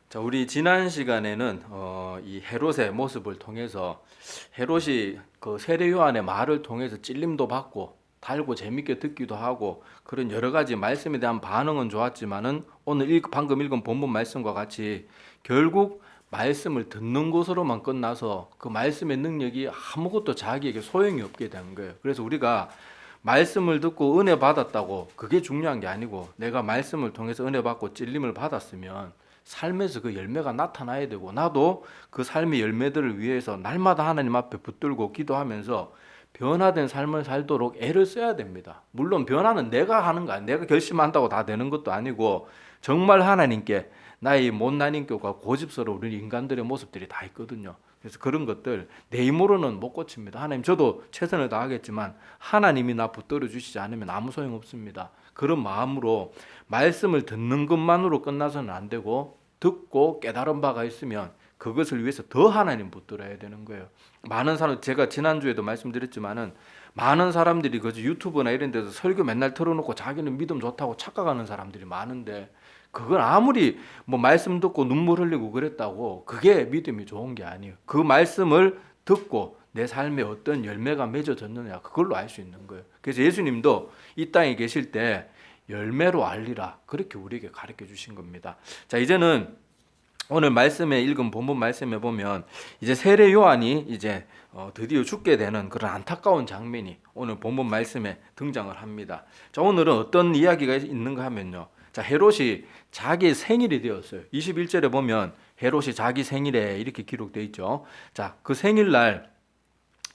자, 우리 지난 시간에는 이 헤롯의 모습을 통해서 헤롯이 그 세례 요한의 말을 통해서 찔림도 받고 달고 재밌게 듣기도 하고 그런 여러 가지 말씀에 대한 반응은 좋았지만은 오늘 방금 읽은 본문 말씀과 같이 결국 말씀을 듣는 것으로만 끝나서 그 말씀의 능력이 아무것도 자기에게 소용이 없게 되는 거예요. 그래서 우리가 말씀을 듣고 은혜 받았다고 그게 중요한 게 아니고 내가 말씀을 통해서 은혜 받고 찔림을 받았으면 삶에서 그 열매가 나타나야 되고 나도 그 삶의 열매들을 위해서 날마다 하나님 앞에 붙들고 기도하면서 변화된 삶을 살도록 애를 써야 됩니다. 물론 변화는 내가 하는 거 아니에요. 내가 결심한다고 다 되는 것도 아니고 정말 하나님께 나의 못난 인격과 고집스러운 우리 인간들의 모습들이 다 있거든요. 그래서 그런 것들 내 힘으로는 못 고칩니다. 하나님 저도 최선을 다하겠지만 하나님이 나 붙들어 주시지 않으면 아무 소용 없습니다. 그런 마음으로 말씀을 듣는 것만으로 끝나서는 안 되고 듣고 깨달은 바가 있으면 그것을 위해서 더 하나님 붙들어야 되는 거예요. 많은 사람, 제가 지난주에도 말씀드렸지만은 많은 사람들이 그 유튜브나 이런 데서 설교 맨날 틀어놓고 자기는 믿음 좋다고 착각하는 사람들이 많은데 그건 아무리 뭐 말씀 듣고 눈물 흘리고 그랬다고 그게 믿음이 좋은 게 아니에요. 그 말씀을 듣고 내 삶에 어떤 열매가 맺어졌느냐 그걸로 알 수 있는 거예요. 그래서 예수님도 이 땅에 계실 때 열매로 알리라 그렇게 우리에게 가르쳐 주신 겁니다. 자, 이제는 오늘 말씀에 읽은 본문 말씀에 보면 이제 세례 요한이 이제 드디어 죽게 되는 그런 안타까운 장면이 오늘 본문 말씀에 등장을 합니다. 자, 오늘은 어떤 이야기가 있는가 하면요. 자, 헤롯이 자기 생일이 되었어요. 21절에 보면 헤롯이 자기 생일에 이렇게 기록되어 있죠. 자, 그 생일날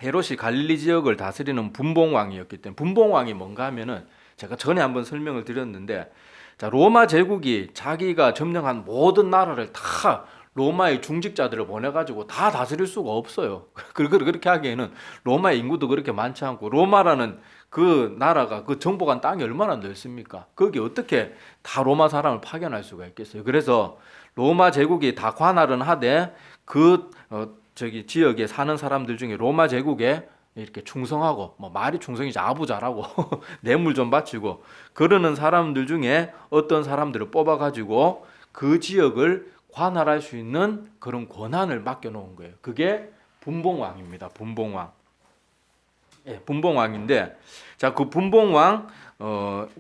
헤롯이 갈릴리 지역을 다스리는 분봉왕이었기 때문에 분봉왕이 뭔가 하면은 제가 전에 한번 설명을 드렸는데 자, 로마 제국이 자기가 점령한 모든 나라를 다 로마의 중직자들을 보내가지고 다 다스릴 수가 없어요. 그렇게 하기에는 로마의 인구도 그렇게 많지 않고 로마라는 그 나라가 그 정복한 땅이 얼마나 넓습니까? 거기 어떻게 다 로마 사람을 파견할 수가 있겠어요? 그래서 로마 제국이 다 관할은 하되 그 저기 지역에 사는 사람들 중에 로마 제국에 이렇게 충성하고 뭐 말이 충성이지 아부 잘하고 뇌물 좀 바치고 그러는 사람들 중에 어떤 사람들을 뽑아 가지고 그 지역을 관할할 수 있는 그런 권한을 맡겨 놓은 거예요. 그게 분봉왕입니다. 분봉왕. 예, 분봉왕인데 자, 그 분봉왕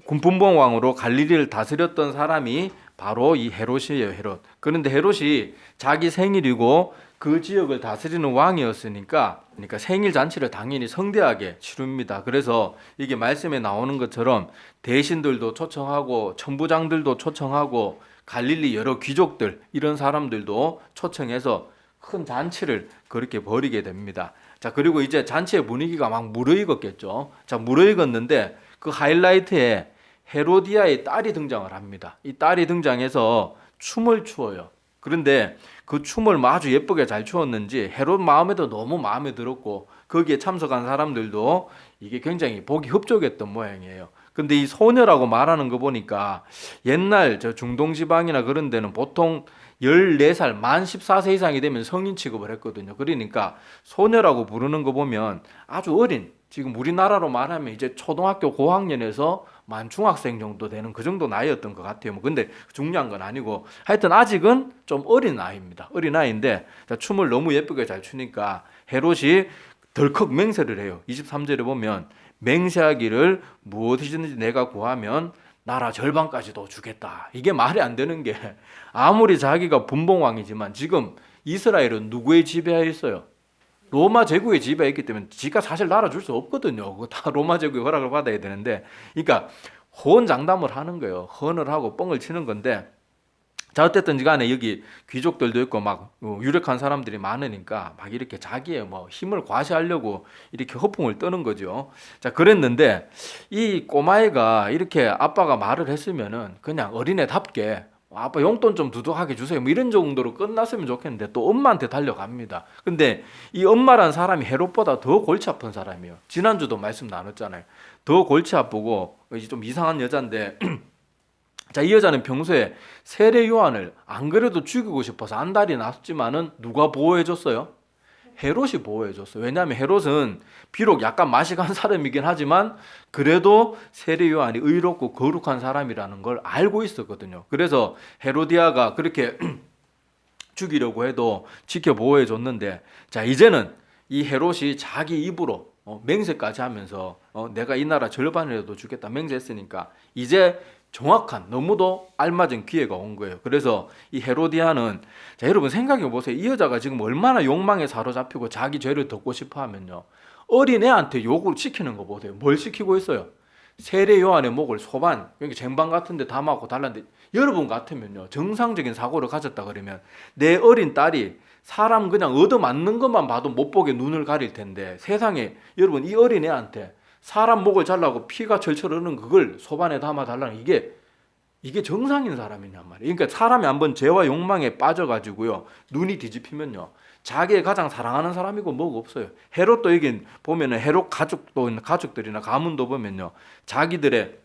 분봉왕으로 갈릴리를 다스렸던 사람이 바로 이 헤롯이에요. 헤롯. 그런데 헤롯이 자기 생일이고 그 지역을 다스리는 왕이었으니까 그러니까 생일 잔치를 당연히 성대하게 치릅니다. 그래서 이게 말씀에 나오는 것처럼 대신들도 초청하고 천부장들도 초청하고 갈릴리 여러 귀족들 이런 사람들도 초청해서 큰 잔치를 그렇게 벌이게 됩니다. 자, 그리고 이제 잔치의 분위기가 막 무르익었겠죠. 자, 무르익었는데 그 하이라이트에 헤로디아의 딸이 등장을 합니다. 이 딸이 등장해서 춤을 추어요. 그런데 그 춤을 아주 예쁘게 잘 추었는지 헤롯 마음에도 너무 마음에 들었고 거기에 참석한 사람들도 이게 굉장히 보기 흡족했던 모양이에요. 근데 이 소녀라고 말하는 거 보니까 옛날 저 중동 지방이나 그런 데는 보통 14살 만 14세 이상이 되면 성인 취급을 했거든요. 그러니까 소녀라고 부르는 거 보면 아주 어린 지금 우리나라로 말하면 이제 초등학교 고학년에서 만 중학생 정도 되는 그 정도 나이였던 것 같아요. 뭐 근데 중요한 건 아니고 하여튼 아직은 좀 어린 나이입니다. 어린 나이인데 춤을 너무 예쁘게 잘 추니까 헤롯이 덜컥 맹세를 해요. 23절에 보면 맹세하기를 무엇이든지 내가 구하면 나라 절반까지도 주겠다. 이게 말이 안 되는 게 아무리 자기가 분봉왕이지만 지금 이스라엘은 누구의 지배하에 있어요? 로마 제국의 지배에 있기 때문에 지가 사실 나라 줄 수 없거든요. 그거 다 로마 제국의 허락을 받아야 되는데 그러니까 호언장담을 하는 거예요. 헌을 하고 뻥을 치는 건데 자, 어쨌든 간에 여기 귀족들도 있고 막 유력한 사람들이 많으니까 막 이렇게 자기의 뭐 힘을 과시하려고 이렇게 허풍을 떠는 거죠. 자, 그랬는데 이 꼬마애가 이렇게 아빠가 말을 했으면은 그냥 어린애답게 아빠 용돈 좀 두둑하게 주세요. 뭐 이런 정도로 끝났으면 좋겠는데 또 엄마한테 달려갑니다. 근데 이 엄마란 사람이 헤롯보다 더 골치 아픈 사람이에요. 지난주도 말씀 나눴잖아요. 더 골치 아프고 이제 좀 이상한 여잔데 자, 이 여자는 평소에 세례 요한을 안 그래도 죽이고 싶어서 안달이 났지만은 누가 보호해줬어요? 헤롯이 보호해줬어요. 왜냐하면 헤롯은 비록 약간 맛이 간 사람이긴 하지만 그래도 세례 요한이 의롭고 거룩한 사람이라는 걸 알고 있었거든요. 그래서 헤로디아가 그렇게 죽이려고 해도 지켜 보호해 줬는데, 자 이제는 이 헤롯이 자기 입으로 맹세까지 하면서 내가 이 나라 절반이라도 주겠다 맹세했으니까 이제 정확한, 너무도 알맞은 기회가 온 거예요. 그래서 이 헤로디아는, 자 여러분 생각해 보세요. 이 여자가 지금 얼마나 욕망에 사로잡히고 자기 죄를 덮고 싶어 하면요, 어린애한테 욕을 시키는 거 보세요. 뭘 시키고 있어요? 세례 요한의 목을 소반, 그러니까 쟁반 같은 데 담아갖고 달랐는데, 여러분 같으면요, 정상적인 사고를 가졌다 그러면 내 어린 딸이 사람 그냥 얻어맞는 것만 봐도 못 보게 눈을 가릴 텐데, 세상에 여러분 이 어린애한테 사람 목을 잘라고 피가 철철 흐르는 그걸 소반에 담아 달라는, 이게 정상인 사람이냔 말이에요. 그러니까 사람이 한번 죄와 욕망에 빠져가지고요, 눈이 뒤집히면요, 자기의 가장 사랑하는 사람이고 뭐가 없어요. 헤롯도 여기 보면은 헤롯 가족들이나 가문도 보면요, 자기들의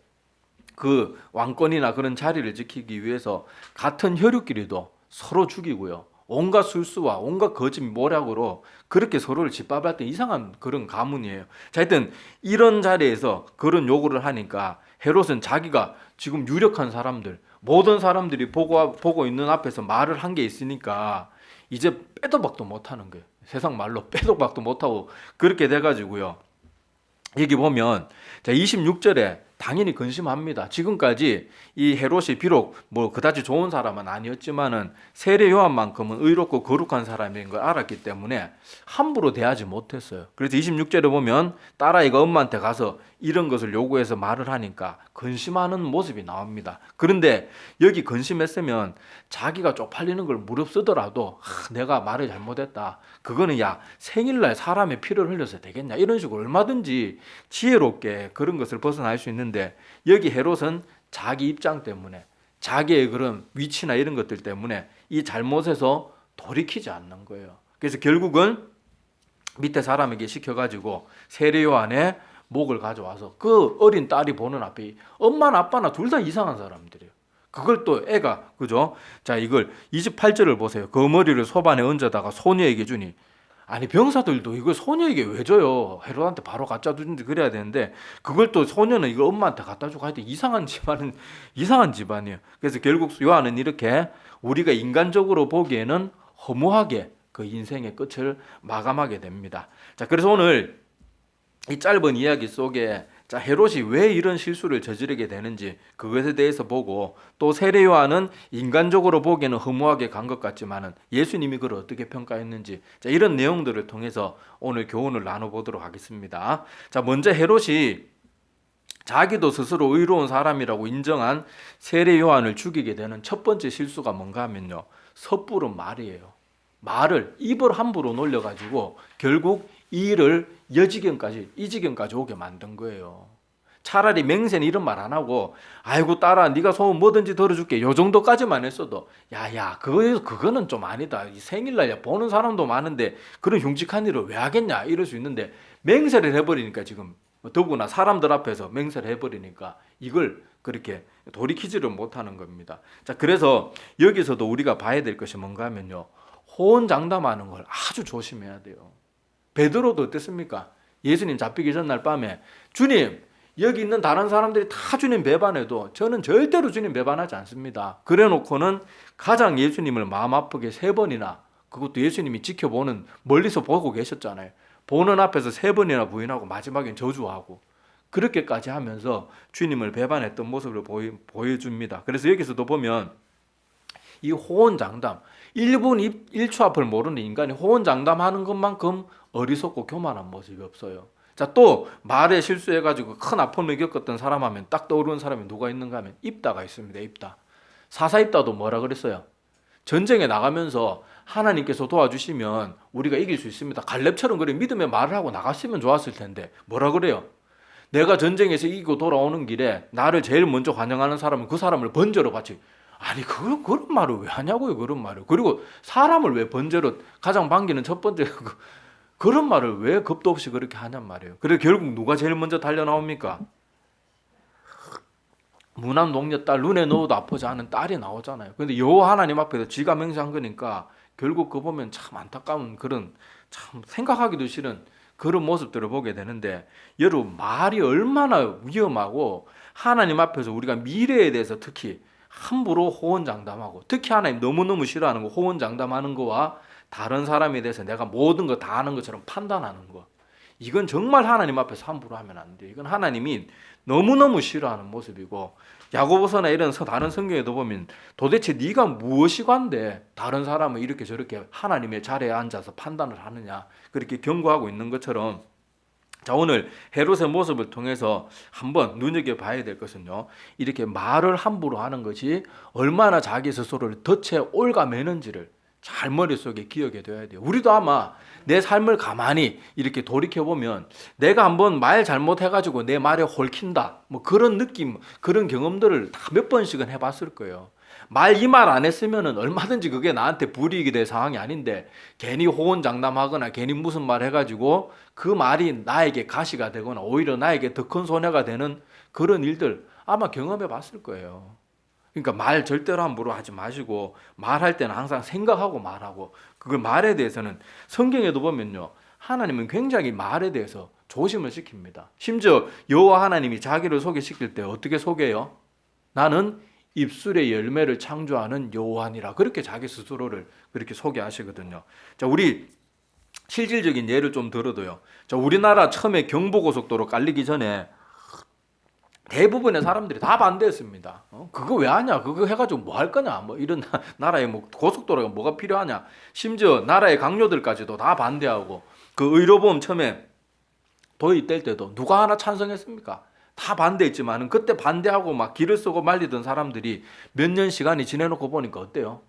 그 왕권이나 그런 자리를 지키기 위해서 같은 혈육끼리도 서로 죽이고요, 온갖 술수와 온갖 거짓 모략으로 그렇게 서로를 짓밟았던 이상한 그런 가문이에요. 자, 하여튼 이런 자리에서 그런 요구를 하니까 헤롯은 자기가 지금 유력한 사람들, 모든 사람들이 보고 있는 앞에서 말을 한 게 있으니까 이제 빼도 박도 못하는 거예요. 세상 말로 빼도 박도 못하고 그렇게 돼가지고요, 여기 보면 자 26절에 당연히 근심합니다. 지금까지 이 헤롯이 비록 뭐 그다지 좋은 사람은 아니었지만은 세례 요한만큼은 의롭고 거룩한 사람인 걸 알았기 때문에 함부로 대하지 못했어요. 그래서 26절에 보면 딸아이가 엄마한테 가서 이런 것을 요구해서 말을 하니까 근심하는 모습이 나옵니다. 그런데 여기 근심했으면 자기가 쪽팔리는 걸 무릅쓰더라도 내가 말을 잘못했다, 그거는 야 생일날 사람의 피를 흘려서 되겠냐, 이런 식으로 얼마든지 지혜롭게 그런 것을 벗어날 수 있는데, 여기 헤롯은 자기 입장 때문에, 자기의 그런 위치나 이런 것들 때문에 이 잘못에서 돌이키지 않는 거예요. 그래서 결국은 밑에 사람에게 시켜가지고 세례 요한의 목을 가져와서 그 어린 딸이 보는 앞에, 엄마나 아빠나 둘 다 이상한 사람들이에요. 그걸 또 애가, 그죠? 자 이걸 28절을 보세요. 그 머리를 소반에 얹어다가 소녀에게 주니, 아니 병사들도 이걸 소녀에게 왜 줘요? 헤롯한테 바로 갖다 주든지 그래야 되는데, 그걸 또 소녀는 이거 엄마한테 갖다 주고 하여튼 이상한 집안이에요. 그래서 결국 요한은 이렇게 우리가 인간적으로 보기에는 허무하게 그 인생의 끝을 마감하게 됩니다. 자 그래서 오늘 이 짧은 이야기 속에 자 헤롯이 왜 이런 실수를 저지르게 되는지 그것에 대해서 보고, 또 세례 요한은 인간적으로 보기에는 허무하게 간 것 같지만은 예수님이 그걸 어떻게 평가했는지, 자 이런 내용들을 통해서 오늘 교훈을 나눠보도록 하겠습니다. 자 먼저 헤롯이 자기도 스스로 의로운 사람이라고 인정한 세례 요한을 죽이게 되는 첫 번째 실수가 뭔가 하면요, 섣부른 말이에요. 말을 입을 함부로 놀려가지고 결국 이 일을 이 지경까지 오게 만든 거예요. 차라리 맹세는 이런 말 안 하고, 아이고 딸아 네가 소원 뭐든지 들어줄게, 요 정도까지만 했어도 야야 그거는 좀 아니다, 이 생일날 보는 사람도 많은데 그런 흉측한 일을 왜 하겠냐 이럴 수 있는데, 맹세를 해버리니까, 지금 더구나 사람들 앞에서 맹세를 해버리니까 이걸 그렇게 돌이키지를 못하는 겁니다. 자 그래서 여기서도 우리가 봐야 될 것이 뭔가 하면요, 호언장담하는 걸 아주 조심해야 돼요. 베드로도 어땠습니까? 예수님 잡히기 전날 밤에 주님 여기 있는 다른 사람들이 다 주님 배반해도 저는 절대로 주님 배반하지 않습니다. 그래놓고는 가장 예수님을 마음 아프게 3번이나, 그것도 예수님이 지켜보는, 멀리서 보고 계셨잖아요. 보는 앞에서 3번이나 부인하고 마지막엔 저주하고 그렇게까지 하면서 주님을 배반했던 모습을 보여줍니다. 그래서 여기서도 보면 이 호언장담, 1분 1초 앞을 모르는 인간이 호언장담하는 것만큼 어리석고 교만한 모습이 없어요. 자, 또 말에 실수해가지고 큰 아픔을 겪었던 사람 하면 딱 떠오르는 사람이 누가 있는가 하면 입다가 있습니다. 입다. 사사입다도 뭐라 그랬어요? 전쟁에 나가면서 하나님께서 도와주시면 우리가 이길 수 있습니다. 갈렙처럼 그래 믿음의 말을 하고 나갔으면 좋았을 텐데 뭐라 그래요? 내가 전쟁에서 이기고 돌아오는 길에 나를 제일 먼저 환영하는 사람은 그 사람을 번제로 바치. 아니 그런 말을 왜 하냐고요, 그런 말을. 그리고 사람을 왜 번제로, 가장 반기는 첫 번째 그런 말을 왜 겁도 없이 그렇게 하냔 말이에요. 그래 결국 누가 제일 먼저 달려 나옵니까? 무난 농녀 딸, 눈에 넣어도 아프지 않은 딸이 나오잖아요. 근데 요 하나님 앞에서 지가 맹세한 거니까 결국 그 보면 참 안타까운, 그런 참 생각하기도 싫은 그런 모습들을 보게 되는데, 여러분 말이 얼마나 위험하고 하나님 앞에서 우리가 미래에 대해서 특히 함부로 호언장담하고, 특히 하나님 너무너무 싫어하는 거, 호언장담하는 거와 다른 사람에 대해서 내가 모든 거 다 아는 것처럼 판단하는 거, 이건 정말 하나님 앞에서 함부로 하면 안 돼요. 이건 하나님이 너무너무 싫어하는 모습이고, 야고보서나 이런 다른 성경에도 보면 도대체 네가 무엇이 관대 다른 사람을 이렇게 저렇게 하나님의 자리에 앉아서 판단을 하느냐, 그렇게 경고하고 있는 것처럼, 자, 오늘 헤롯의 모습을 통해서 한번 눈여겨봐야 될 것은요, 이렇게 말을 함부로 하는 것이 얼마나 자기 스스로를 덫에 올가매는지를 잘 머릿속에 기억해 둬야 돼요. 우리도 아마 내 삶을 가만히 이렇게 돌이켜보면 내가 한번 말 잘못해가지고 내 말에 홀킨다, 뭐 그런 느낌, 그런 경험들을 다 몇 번씩은 해봤을 거예요. 이 말 안 했으면은 얼마든지 그게 나한테 불이익이 될 상황이 아닌데, 괜히 호언장담하거나 괜히 무슨 말 해가지고 그 말이 나에게 가시가 되거나 오히려 나에게 더 큰 손해가 되는 그런 일들 아마 경험해 봤을 거예요. 그러니까 말 절대로 함부로 하지 마시고, 말할 때는 항상 생각하고 말하고, 그 말에 대해서는 성경에도 보면요, 하나님은 굉장히 말에 대해서 조심을 시킵니다. 심지어 여호와 하나님이 자기를 소개시킬 때 어떻게 소개해요? 나는 입술의 열매를 창조하는 여호와니라, 그렇게 자기 스스로를 그렇게 소개하시거든요. 자, 우리 실질적인 예를 좀 들어도요. 자, 우리나라 처음에 경부고속도로 깔리기 전에 대부분의 사람들이 다 반대했습니다. 그거 왜 하냐? 그거 해가지고 뭐 할 거냐? 뭐 이런 나라에 뭐 고속도로가 뭐가 필요하냐? 심지어 나라의 강요들까지도 다 반대하고, 그 의료보험 처음에 도입될 때도 누가 하나 찬성했습니까? 다 반대했지만은 그때 반대하고 막 길을 쓰고 말리던 사람들이 몇 년 시간이 지내놓고 보니까 어때요?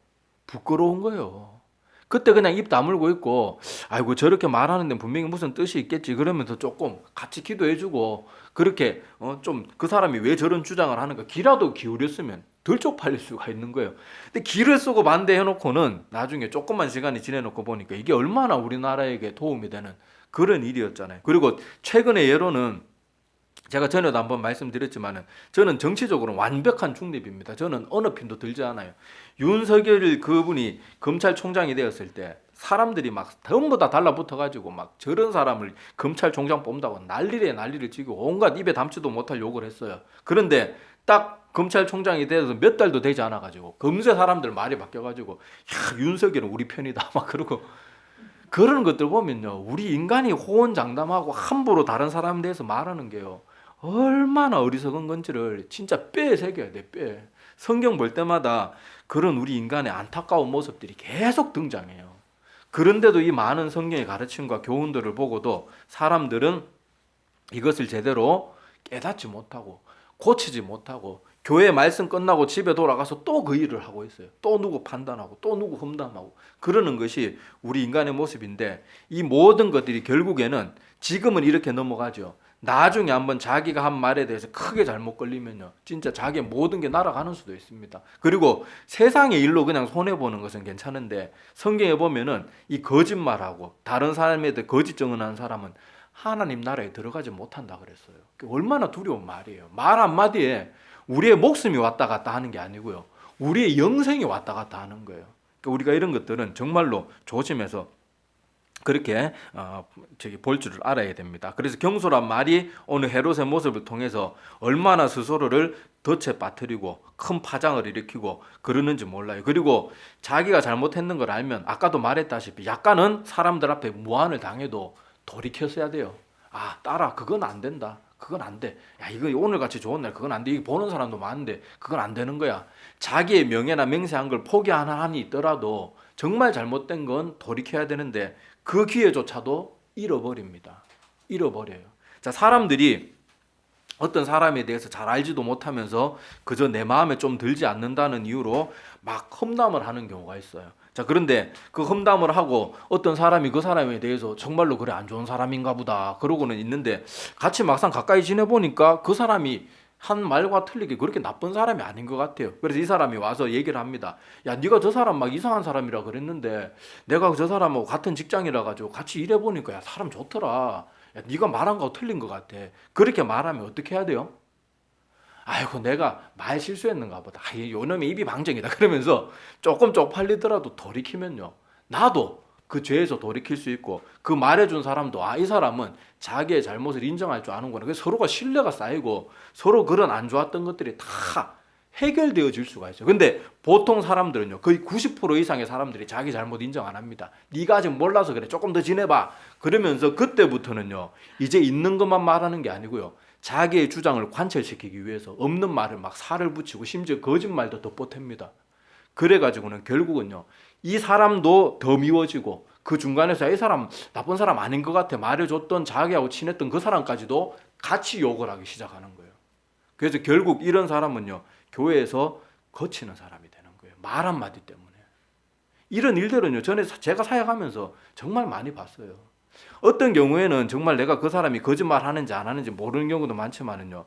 부끄러운 거예요. 그때 그냥 입 다물고 있고, 아이고 저렇게 말하는데 분명히 무슨 뜻이 있겠지 그러면서 조금 같이 기도해주고, 그렇게 좀 그 사람이 왜 저런 주장을 하는가 귀라도 기울였으면 덜 쪽팔릴 수가 있는 거예요. 근데 길을 쓰고 반대해놓고는 나중에 조금만 시간이 지내놓고 보니까 이게 얼마나 우리나라에게 도움이 되는 그런 일이었잖아요. 그리고 최근의 예로는 제가 전에도 한번 말씀드렸지만은 저는 정치적으로 완벽한 중립입니다. 저는 어느 편도 들지 않아요. 윤석열 그분이 검찰총장이 되었을 때 사람들이 막 전부 다 달라붙어가지고 막 저런 사람을 검찰총장 뽑는다고 난리를 치고 온갖 입에 담지도 못할 욕을 했어요. 그런데 딱 검찰총장이 돼서 몇 달도 되지 않아가지고 금세 사람들 말이 바뀌어가지고, 야, 윤석열은 우리 편이다 막 그러고, 그런 것들 보면요, 우리 인간이 호언장담하고 함부로 다른 사람에 대해서 말하는 게요, 얼마나 어리석은 건지를 진짜 뼈에 새겨야 돼. 뼈에. 성경 볼 때마다 그런 우리 인간의 안타까운 모습들이 계속 등장해요. 그런데도 이 많은 성경의 가르침과 교훈들을 보고도 사람들은 이것을 제대로 깨닫지 못하고 고치지 못하고, 교회 말씀 끝나고 집에 돌아가서 또 그 일을 하고 있어요. 또 누구 판단하고 또 누구 험담하고 그러는 것이 우리 인간의 모습인데, 이 모든 것들이 결국에는 지금은 이렇게 넘어가죠. 나중에 한번 자기가 한 말에 대해서 크게 잘못 걸리면요, 진짜 자기의 모든 게 날아가는 수도 있습니다. 그리고 세상의 일로 그냥 손해보는 것은 괜찮은데, 성경에 보면은 이 거짓말하고 다른 사람에 대해 거짓 증언하는 사람은 하나님 나라에 들어가지 못한다 그랬어요. 얼마나 두려운 말이에요. 말 한마디에 우리의 목숨이 왔다 갔다 하는 게 아니고요, 우리의 영생이 왔다 갔다 하는 거예요. 그러니까 우리가 이런 것들은 정말로 조심해서 그렇게 볼 줄을 알아야 됩니다. 그래서 경솔한 말이 오늘 헤롯의 모습을 통해서 얼마나 스스로를 덫에 빠뜨리고 큰 파장을 일으키고 그러는지 몰라요. 그리고 자기가 잘못했는 걸 알면 아까도 말했다시피 약간은 사람들 앞에 무안을 당해도 돌이켰어야 돼요. 아, 딸아, 그건 안 된다. 그건 안 돼. 야, 이거 오늘같이 좋은 날 그건 안 돼. 이거 보는 사람도 많은데 그건 안 되는 거야. 자기의 명예나 맹세한 걸 포기하는 한이 있더라도 정말 잘못된 건 돌이켜야 되는데 그 기회조차도 잃어버립니다. 잃어버려요. 자, 사람들이 어떤 사람에 대해서 잘 알지도 못하면서 그저 내 마음에 좀 들지 않는다는 이유로 막 험담을 하는 경우가 있어요. 자, 그런데 그 험담을 하고 어떤 사람이 그 사람에 대해서 정말로 그래 안 좋은 사람인가 보다 그러고는 있는데, 같이 막상 가까이 지내보니까 그 사람이 한 말과 틀리게 그렇게 나쁜 사람이 아닌 것 같아요. 그래서 이 사람이 와서 얘기를 합니다. 야, 네가 저 사람 막 이상한 사람이라 그랬는데 내가 저 사람하고 같은 직장이라 가지고 같이 일해보니까 야, 사람 좋더라. 야, 네가 말한 거 틀린 것 같아. 그렇게 말하면 어떻게 해야 돼요? 아이고, 내가 말 실수했는가 보다. 아, 요놈의 입이 방정이다. 그러면서 조금 쪽팔리더라도 돌이키면요, 나도 그 죄에서 돌이킬 수 있고, 그 말해준 사람도 아, 이 사람은 자기의 잘못을 인정할 줄 아는구나. 그래서 서로가 신뢰가 쌓이고 서로 그런 안 좋았던 것들이 다 해결되어질 수가 있어요. 근데 보통 사람들은요, 거의 90% 이상의 사람들이 자기 잘못 인정 안 합니다. 네가 아직 몰라서 그래, 조금 더 지내봐. 그러면서 그때부터는요, 이제 있는 것만 말하는 게 아니고요, 자기의 주장을 관철시키기 위해서 없는 말을 막 살을 붙이고 심지어 거짓말도 덧보탭니다. 그래가지고는 결국은요, 이 사람도 더 미워지고 그 중간에서 이 사람 나쁜 사람 아닌 것 같아 말해줬던 자기하고 친했던 그 사람까지도 같이 욕을 하기 시작하는 거예요. 그래서 결국 이런 사람은요, 교회에서 거치는 사람이 되는 거예요. 말 한마디 때문에. 이런 일들은요, 전에 제가 사역하면서 정말 많이 봤어요. 어떤 경우에는 정말 내가 그 사람이 거짓말 하는지 안 하는지 모르는 경우도 많지만은요,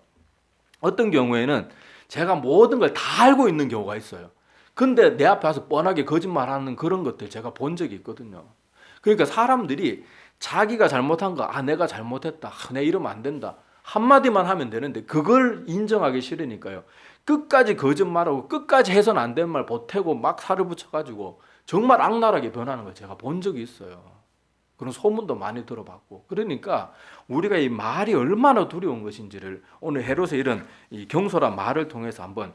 어떤 경우에는 제가 모든 걸 다 알고 있는 경우가 있어요. 근데 내 앞에 와서 뻔하게 거짓말하는 그런 것들 제가 본 적이 있거든요. 그러니까 사람들이 자기가 잘못한 거, 내가 잘못했다, 내 이러면 안 된다, 한마디만 하면 되는데 그걸 인정하기 싫으니까요, 끝까지 거짓말하고 끝까지 해서는 안 되는 말 보태고 막 살을 붙여가지고 정말 악랄하게 변하는 걸 제가 본 적이 있어요. 그런 소문도 많이 들어봤고. 그러니까 우리가 이 말이 얼마나 두려운 것인지를 오늘 헤롯의 이런 이 경솔한 말을 통해서 한번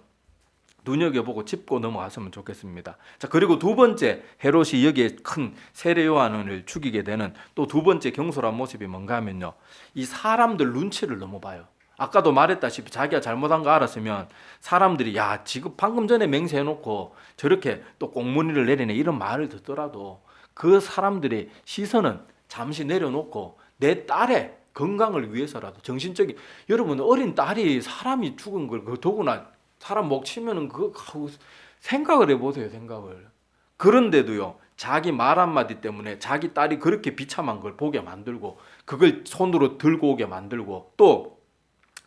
눈여겨보고 짚고 넘어갔으면 좋겠습니다. 자, 그리고 두 번째, 헤롯이 여기에 큰 세례 요한을 죽이게 되는 또 두 번째 경솔한 모습이 뭔가 하면요, 이 사람들 눈치를 너무 봐요. 아까도 말했다시피 자기가 잘못한 거 알았으면 사람들이 야, 지금 방금 전에 맹세해놓고 저렇게 또 꽁무니를 내리네 이런 말을 듣더라도 그 사람들의 시선은 잠시 내려놓고 내 딸의 건강을 위해서라도 정신적인, 여러분 어린 딸이 사람이 죽은 걸 더구나 사람 목 치면은 그 생각을 해보세요, 생각을. 그런데도요, 자기 말 한마디 때문에 자기 딸이 그렇게 비참한 걸 보게 만들고 그걸 손으로 들고 오게 만들고 또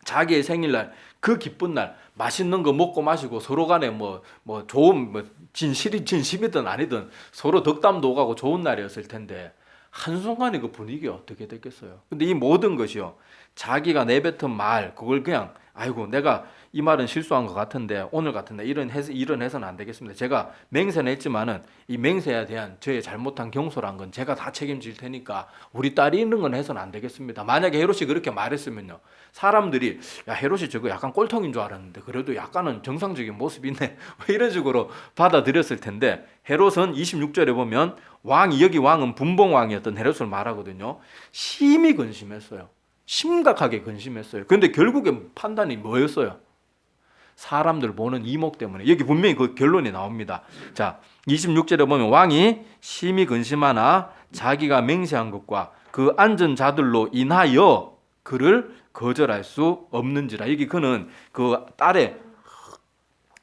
자기의 생일날 그 기쁜 날 맛있는 거 먹고 마시고 서로 간에 뭐 좋은 진심이든 아니든 서로 덕담도 오가고 좋은 날이었을 텐데 한순간에 그 분위기가 어떻게 됐겠어요. 근데 이 모든 것이요, 자기가 내뱉은 말 그걸 그냥 아이고 내가 이 말은 실수한 것 같은데 오늘 같은데 이런 해서는 안 되겠습니다. 제가 맹세는 했지만은 이 맹세에 대한 저의 잘못한 경솔한 건 제가 다 책임질 테니까 우리 딸이 있는 건 해서는 안 되겠습니다. 만약에 헤롯이 그렇게 말했으면요, 사람들이 야, 헤롯이 저거 약간 꼴통인 줄 알았는데 그래도 약간은 정상적인 모습이 있네 이런 식으로 받아들였을 텐데, 헤롯은 26절에 보면 여기 왕은 분봉왕이었던 헤롯을 말하거든요. 심히 근심했어요. 심각하게 근심했어요. 그런데 결국에 판단이 뭐였어요? 사람들 보는 이목 때문에. 여기 분명히 그 결론이 나옵니다. 자, 26절에 보면 왕이 심히 근심하나 자기가 맹세한 것과 그 앉은 자들로 인하여 그를 거절할 수 없는지라. 여기 그는 그 딸의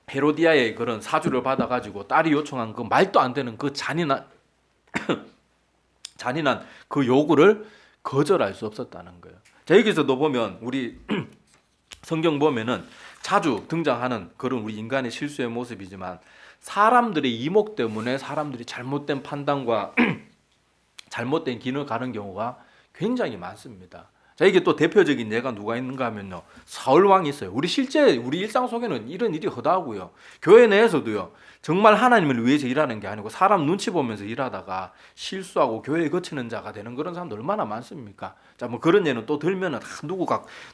헤로디아의 그런 사주를 받아가지고 딸이 요청한 그 말도 안 되는 그 잔인한 그 요구를 거절할 수 없었다는 거예요. 자, 여기서도 보면 우리 성경 보면은 자주 등장하는 그런 우리 인간의 실수의 모습이지만 사람들의 이목 때문에 사람들이 잘못된 판단과 잘못된 길을 가는 경우가 굉장히 많습니다. 자, 이게 또 대표적인 예가 누가 있는가 하면요, 사울 왕이 있어요. 우리 일상 속에는 이런 일이 허다하고요, 교회 내에서도요, 정말 하나님을 위해서 일하는 게 아니고 사람 눈치 보면서 일하다가 실수하고 교회에 거치는 자가 되는 그런 사람들 얼마나 많습니까? 자, 뭐 그런 예는 또 들면은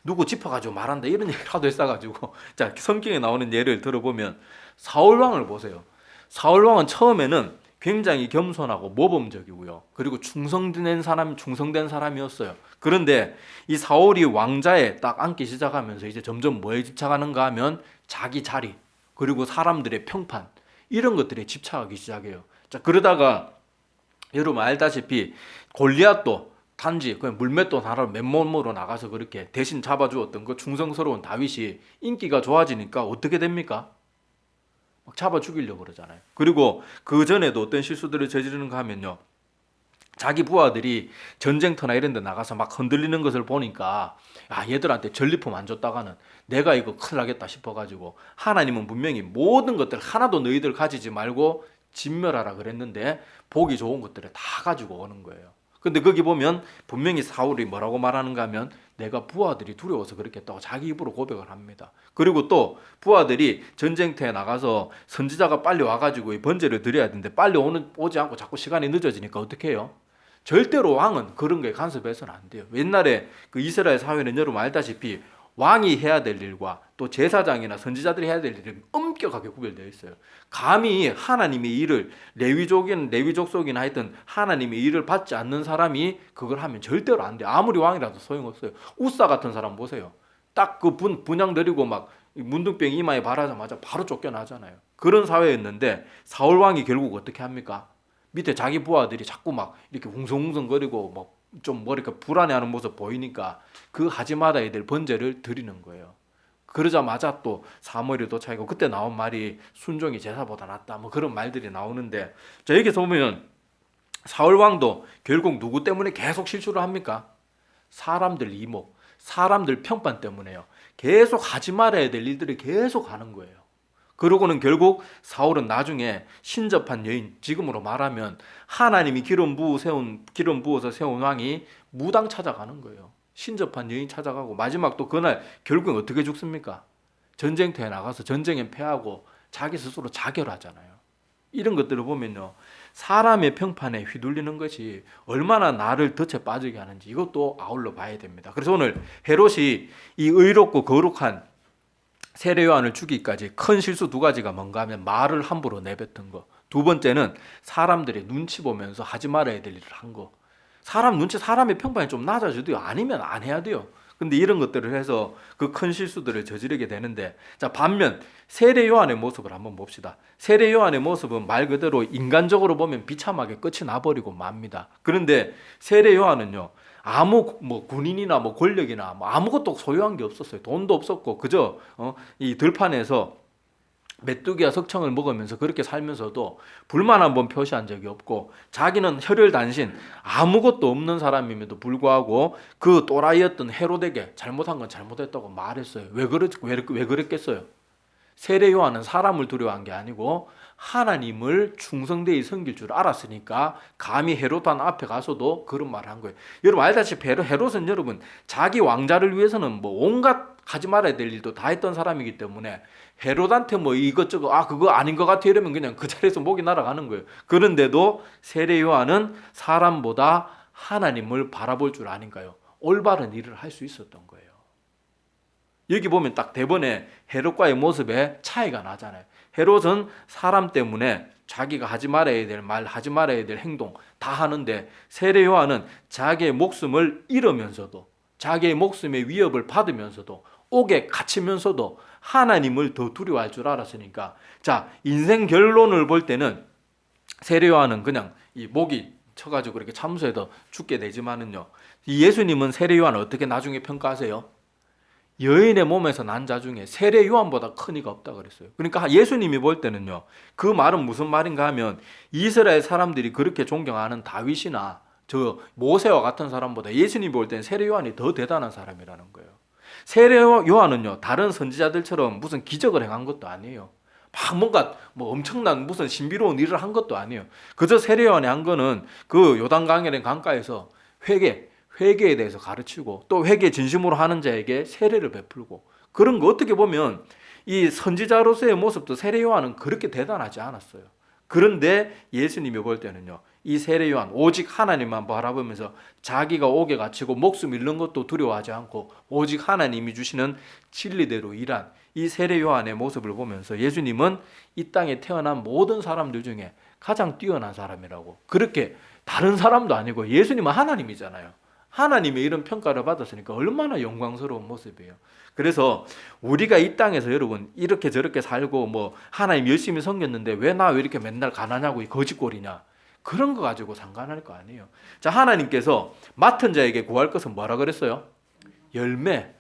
누구 짚어가지고 말한다 이런 얘기라도 했어가지고, 자, 성경에 나오는 예를 들어보면 사울 왕을 보세요. 사울 왕은 처음에는 굉장히 겸손하고 모범적이고요, 그리고 충성된 사람이었어요. 그런데 이 사울이 왕자에 딱 앉기 시작하면서 이제 점점 뭐에 집착하는가 하면 자기 자리 그리고 사람들의 평판 이런 것들에 집착하기 시작해요. 자, 그러다가 여러분 알다시피 골리앗도 단지 그냥 물맷돌 하나로 맨몸으로 나가서 그렇게 대신 잡아주었던 그 충성스러운 다윗이 인기가 좋아지니까 어떻게 됩니까? 막 잡아 죽이려고 그러잖아요. 그리고 그 전에도 어떤 실수들을 저지르는가 하면요, 자기 부하들이 전쟁터나 이런 데 나가서 막 흔들리는 것을 보니까 얘들한테 전리품 안 줬다가는 내가 이거 큰일 나겠다 싶어가지고 하나님은 분명히 모든 것들 하나도 너희들 가지지 말고 진멸하라 그랬는데 보기 좋은 것들을 다 가지고 오는 거예요. 근데 거기 보면 분명히 사울이 뭐라고 말하는가 하면 내가 부하들이 두려워서 그렇게 했다고 자기 입으로 고백을 합니다. 그리고 또 부하들이 전쟁터에 나가서 선지자가 빨리 와가지고 번제를 드려야 되는데 빨리 오지 않고 자꾸 시간이 늦어지니까 어떻게 해요? 절대로 왕은 그런 거에 간섭해서는 안 돼요. 옛날에 그 이스라엘 사회는 여러분 알다시피 왕이 해야 될 일과 또 제사장이나 선지자들이 해야 될 일이 엄격하게 구별되어 있어요. 감히 하나님의 일을 레위족 속이나 하여튼 하나님의 일을 받지 않는 사람이 그걸 하면 절대로 안 돼요. 아무리 왕이라도 소용없어요. 우사 같은 사람 보세요. 딱 그 분양 드리고 막 문둥병 이마에 바라자마자 바로 쫓겨나잖아요. 그런 사회였는데 사울 왕이 결국 어떻게 합니까? 밑에 자기 부하들이 자꾸 막 이렇게 웅성웅성거리고 막 좀 뭐랄까 불안해하는 모습 보이니까 그 하지 말아야 될 번제를 드리는 거예요. 그러자마자 또 사무엘이 도착하고 그때 나온 말이 순종이 제사보다 낫다 뭐 그런 말들이 나오는데, 자 여기서 보면 사울 왕도 결국 누구 때문에 계속 실수를 합니까? 사람들 이목, 사람들 평판 때문에요. 계속 하지 말아야 될 일들을 계속 하는 거예요. 그러고는 결국 사울은 나중에 신접한 여인, 지금으로 말하면 하나님이 기름 부어서 세운 왕이 무당 찾아가는 거예요. 신접한 여인 찾아가고 마지막 또 그날 결국은 어떻게 죽습니까? 전쟁터에 나가서 전쟁에 패하고 자기 스스로 자결하잖아요. 이런 것들을 보면요, 사람의 평판에 휘둘리는 것이 얼마나 나를 덫에 빠지게 하는지 이것도 아울러 봐야 됩니다. 그래서 오늘 헤롯이 이 의롭고 거룩한 세례 요한을 죽이기까지 큰 실수 두 가지가 뭔가 하면 말을 함부로 내뱉은 거, 두 번째는 사람들의 눈치 보면서 하지 말아야 될 일을 한 거. 사람 눈치, 사람의 평판이 좀 낮아져도요, 아니면 안 해야 돼요. 근데 이런 것들을 해서 그 큰 실수들을 저지르게 되는데, 자 반면 세례 요한의 모습을 한번 봅시다. 세례 요한의 모습은 말 그대로 인간적으로 보면 비참하게 끝이 나버리고 맙니다. 그런데 세례 요한은요, 아무 뭐 군인이나 뭐 권력이나 뭐 아무것도 소유한 게 없었어요. 돈도 없었고 그저 이 들판에서 메뚜기와 석청을 먹으면서 그렇게 살면서도 불만 한번 표시한 적이 없고, 자기는 혈혈단신 아무것도 없는 사람임에도 불구하고 그 또라이였던 헤롯에게 잘못한 건 잘못했다고 말했어요. 왜 그랬겠어요? 세례 요한은 사람을 두려워한 게 아니고 하나님을 충성되이 섬길 줄 알았으니까 감히 헤롯한 앞에 가서도 그런 말을 한 거예요. 여러분 알다시피 헤롯은 여러분 자기 왕자를 위해서는 뭐 온갖 하지 말아야 될 일도 다 했던 사람이기 때문에 헤롯한테 뭐 이것저것 그거 아닌 것 같아 이러면 그냥 그 자리에서 목이 날아가는 거예요. 그런데도 세례 요한은 사람보다 하나님을 바라볼 줄 아닌가요? 올바른 일을 할 수 있었던 거예요. 여기 보면 딱 대번에 헤롯과의 모습에 차이가 나잖아요. 헤롯은 사람 때문에 자기가 하지 말아야 될 말, 하지 말아야 될 행동 다 하는데, 세례 요한은 자기의 목숨을 잃으면서도, 자기의 목숨의 위협을 받으면서도, 옥에 갇히면서도 하나님을 더 두려워할 줄 알았으니까, 자 인생 결론을 볼 때는 세례 요한은 그냥 이 목이 쳐가지고 이렇게 참수해서 죽게 되지만은요, 이 예수님은 세례 요한을 어떻게 나중에 평가하세요? 여인의 몸에서 난 자 중에 세례 요한보다 큰 이가 없다 그랬어요. 그러니까 예수님이 볼 때는요, 그 말은 무슨 말인가 하면 이스라엘 사람들이 그렇게 존경하는 다윗이나 저 모세와 같은 사람보다 예수님이 볼 때는 세례 요한이 더 대단한 사람이라는 거예요. 세례 요한은요, 다른 선지자들처럼 무슨 기적을 행한 것도 아니에요. 막 뭔가 뭐 엄청난 무슨 신비로운 일을 한 것도 아니에요. 그저 세례 요한이 한 거는 그 요단강이라는 강가에서 회개에 대해서 가르치고 또 회개 진심으로 하는 자에게 세례를 베풀고, 그런 거 어떻게 보면 이 선지자로서의 모습도 세례 요한은 그렇게 대단하지 않았어요. 그런데 예수님이 볼 때는요, 이 세례 요한 오직 하나님만 바라보면서 자기가 옥에 갇히고 목숨 잃는 것도 두려워하지 않고 오직 하나님이 주시는 진리대로 일한 이 세례 요한의 모습을 보면서 예수님은 이 땅에 태어난 모든 사람들 중에 가장 뛰어난 사람이라고, 그렇게 다른 사람도 아니고 예수님은 하나님이잖아요. 하나님의 이런 평가를 받았으니까 얼마나 영광스러운 모습이에요. 그래서 우리가 이 땅에서 여러분 이렇게 저렇게 살고 뭐 하나님 열심히 섬겼는데 왜 이렇게 맨날 가난하고 이 거짓골이냐, 그런 거 가지고 상관할 거 아니에요. 자, 하나님께서 맡은 자에게 구할 것은 뭐라 그랬어요? 열매,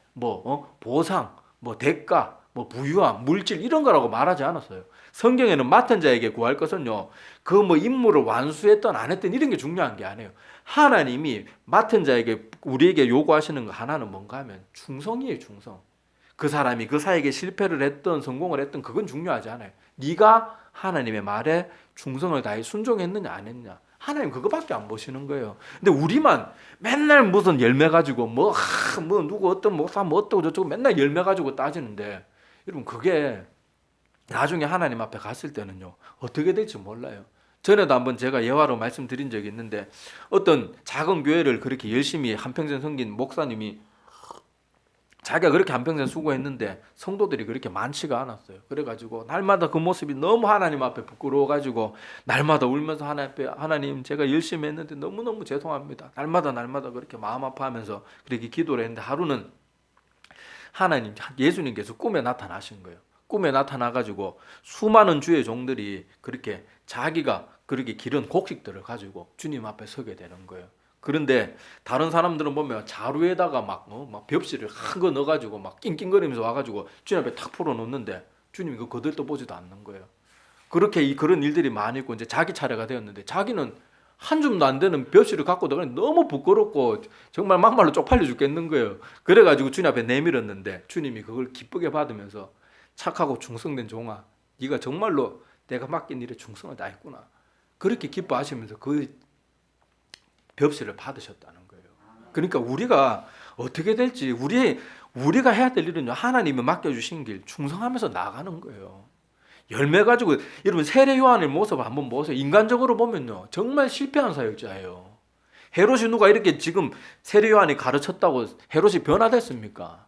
보상, 대가, 부유함, 물질 이런 거라고 말하지 않았어요. 성경에는 맡은 자에게 구할 것은요, 그 임무를 완수했던 안 했던 이런 게 중요한 게 아니에요. 하나님이 맡은 자에게 우리에게 요구하시는 거 하나는 뭔가 하면 충성이에요. 충성. 그 사람이 그 사에게 실패를 했던 성공을 했던 그건 중요하지 않아요. 네가 하나님의 말에 충성을 다해 순종했느냐 안 했느냐, 하나님 그거밖에 안 보시는 거예요. 근데 우리만 맨날 무슨 열매 가지고 누구 어떤 목사 어떠고 저쩌고 맨날 열매 가지고 따지는데, 여러분 그게 나중에 하나님 앞에 갔을 때는요 어떻게 될지 몰라요. 전에도 한번 제가 예화로 말씀드린 적이 있는데, 어떤 작은 교회를 그렇게 열심히 한평생 섬긴 목사님이 자기가 그렇게 한평생 수고했는데 성도들이 그렇게 많지가 않았어요. 그래가지고 날마다 그 모습이 너무 하나님 앞에 부끄러워가지고 날마다 울면서 하나님 앞에, 하나님 제가 열심히 했는데 너무너무 죄송합니다. 날마다 그렇게 마음 아파하면서 그렇게 기도를 했는데 하루는 하나님, 예수님께서 꿈에 나타나신 거예요. 꿈에 나타나가지고 수많은 주의 종들이 그렇게 자기가 그렇게 기른 곡식들을 가지고 주님 앞에 서게 되는 거예요. 그런데 다른 사람들은 보면 자루에다가 막 벽실을 큰 거 넣어가지고 막 낑낑거리면서 와가지고 주님 앞에 탁 풀어놓는데 주님이 그 거들떠 보지도 않는 거예요. 그렇게 그런 일들이 많이 있고 이제 자기 차례가 되었는데 자기는 한 줌도 안 되는 벽실을 갖고 나가니 너무 부끄럽고 정말 막말로 쪽팔려 죽겠는 거예요. 그래가지고 주님 앞에 내밀었는데 주님이 그걸 기쁘게 받으면서 착하고 충성된 종아, 네가 정말로 내가 맡긴 일에 충성을 다했구나. 그렇게 기뻐하시면서 그 벽실을 받으셨다는 거예요. 그러니까 우리가 어떻게 될지 우리가 해야 될 일은 하나님이 맡겨주신 길 충성하면서 나가는 거예요. 열매 가지고 여러분 세례 요한의 모습을 한번 보세요. 인간적으로 보면요 정말 실패한 사역자예요. 헤롯이 누가 이렇게 지금 세례 요한이 가르쳤다고 헤롯이 변화됐습니까?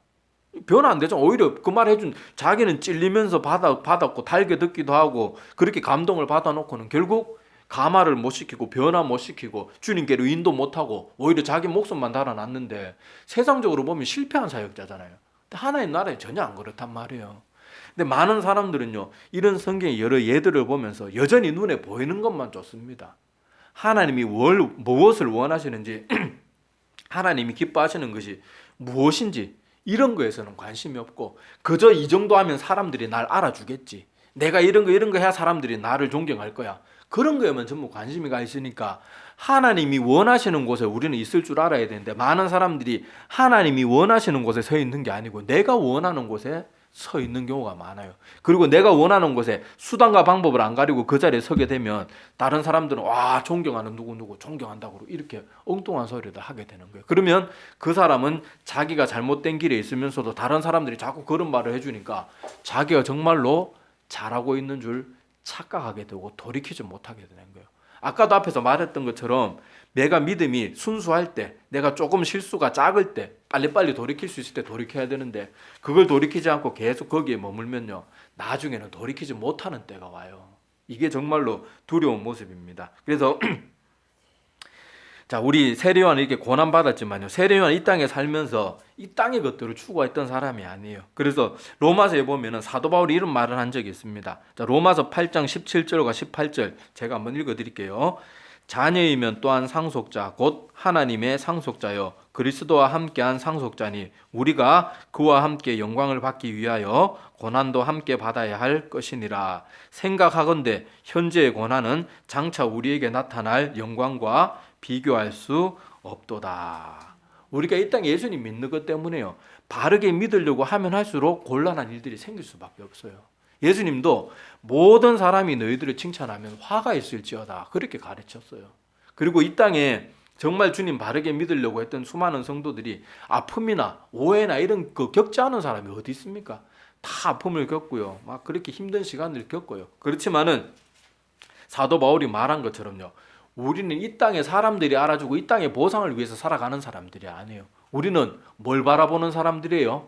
변화 안 되죠. 오히려 그 말 해준 자기는 찔리면서 받았고 달게 듣기도 하고 그렇게 감동을 받아놓고는 결국 감화를 못 시키고 변화 못 시키고 주님께로 인도 못하고 오히려 자기 목숨만 달아났는데 세상적으로 보면 실패한 사역자잖아요. 근데 하나님 나라에 전혀 안 그렇단 말이에요. 근데 많은 사람들은요 이런 성경의 여러 예들을 보면서 여전히 눈에 보이는 것만 좋습니다. 하나님이 무엇을 원하시는지 하나님이 기뻐하시는 것이 무엇인지 이런 거에서는 관심이 없고 그저 이 정도 하면 사람들이 날 알아주겠지. 내가 이런 거 해야 사람들이 나를 존경할 거야. 그런 거에만 전부 관심이 가 있으니까 하나님이 원하시는 곳에 우리는 있을 줄 알아야 되는데 많은 사람들이 하나님이 원하시는 곳에 서 있는 게 아니고 내가 원하는 곳에 서 있는 경우가 많아요. 그리고 내가 원하는 곳에 수단과 방법을 안 가리고 그 자리에 서게 되면 다른 사람들은 와 존경하는 누구 존경한다고 이렇게 엉뚱한 소리를 하게 되는 거예요. 그러면 그 사람은 자기가 잘못된 길에 있으면서도 다른 사람들이 자꾸 그런 말을 해주니까 자기가 정말로 잘하고 있는 줄 착각하게 되고 돌이키지 못하게 되는 거예요. 아까도 앞에서 말했던 것처럼 내가 믿음이 순수할 때, 내가 조금 실수가 작을 때 빨리빨리 돌이킬 수 있을 때 돌이켜야 되는데 그걸 돌이키지 않고 계속 거기에 머물면요 나중에는 돌이키지 못하는 때가 와요. 이게 정말로 두려운 모습입니다. 그래서 자, 우리 세례요한은 이렇게 고난받았지만요 세례요한은 이 땅에 살면서 이 땅의 것들을 추구했던 사람이 아니에요. 그래서 로마서에 보면은 사도 바울이 이런 말을 한 적이 있습니다. 자, 로마서 8장 17절과 18절 제가 한번 읽어드릴게요. 자녀이면 또한 상속자 곧 하나님의 상속자여 그리스도와 함께한 상속자니 우리가 그와 함께 영광을 받기 위하여 고난도 함께 받아야 할 것이니라. 생각하건대 현재의 고난은 장차 우리에게 나타날 영광과 비교할 수 없도다. 우리가 이 땅에 예수님 믿는 것 때문에요 바르게 믿으려고 하면 할수록 곤란한 일들이 생길 수밖에 없어요. 예수님도 모든 사람이 너희들을 칭찬하면 화가 있을지어다 그렇게 가르쳤어요. 그리고 이 땅에 정말 주님 바르게 믿으려고 했던 수많은 성도들이 아픔이나 오해나 이런 거 겪지 않은 사람이 어디 있습니까? 다 아픔을 겪고요 막 그렇게 힘든 시간을 겪어요. 그렇지만은 사도 바울이 말한 것처럼요 우리는 이 땅에 사람들이 알아주고 이 땅의 보상을 위해서 살아가는 사람들이 아니에요. 우리는 뭘 바라보는 사람들이에요?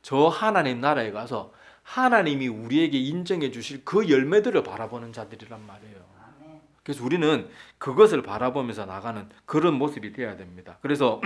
저 하나님 나라에 가서 하나님이 우리에게 인정해 주실 그 열매들을 바라보는 자들이란 말이에요. 그래서 우리는 그것을 바라보면서 나가는 그런 모습이 되어야 됩니다. 그래서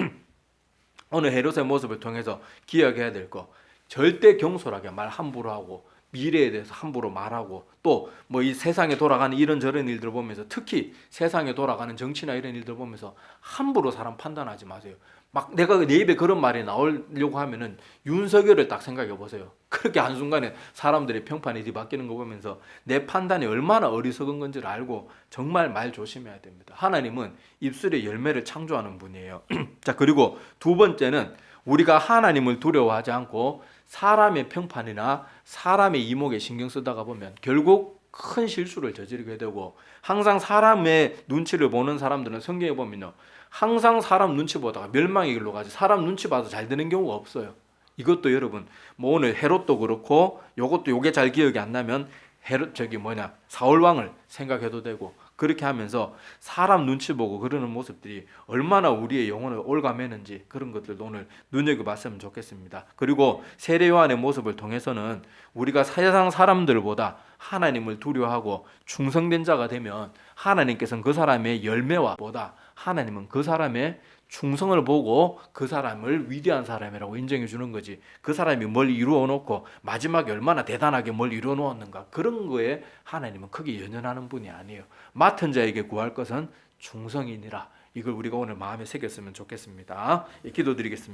오늘 헤롯의 모습을 통해서 기억해야 될 거 절대 경솔하게 말 함부로 하고 미래에 대해서 함부로 말하고 또 뭐 이 세상에 돌아가는 이런저런 일들 보면서 특히 세상에 돌아가는 정치나 이런 일들 보면서 함부로 사람 판단하지 마세요. 막 내가 내 입에 그런 말이 나오려고 하면은 윤석열을 딱 생각해 보세요. 그렇게 한순간에 사람들의 평판이 뒤바뀌는 거 보면서 내 판단이 얼마나 어리석은 건지를 알고 정말 말 조심해야 됩니다. 하나님은 입술의 열매를 창조하는 분이에요. 자, 그리고 두 번째는 우리가 하나님을 두려워하지 않고 사람의 평판이나 사람의 이목에 신경 쓰다가 보면 결국 큰 실수를 저지르게 되고 항상 사람의 눈치를 보는 사람들은 성경에 보면요 항상 사람 눈치 보다가 멸망의 길로 가지 사람 눈치 봐서 잘 되는 경우가 없어요. 이것도 여러분 뭐 오늘 헤롯도 그렇고 요게 잘 기억이 안 나면 사울 왕을 생각해도 되고 그렇게 하면서 사람 눈치 보고 그러는 모습들이 얼마나 우리의 영혼을 올가매는지 그런 것들도 오늘 눈여겨봤으면 좋겠습니다. 그리고 세례 요한의 모습을 통해서는 우리가 세상 사람들보다 하나님을 두려워하고 충성된 자가 되면 하나님께서는 그 사람의 열매와 보다 하나님은 그 사람의 충성을 보고 그 사람을 위대한 사람이라고 인정해 주는 거지. 그 사람이 뭘 이루어 놓고 마지막에 얼마나 대단하게 뭘 이루어 놓았는가, 그런 거에 하나님은 크게 연연하는 분이 아니에요. 맡은 자에게 구할 것은 충성이니라. 이걸 우리가 오늘 마음에 새겼으면 좋겠습니다. 기도드리겠습니다.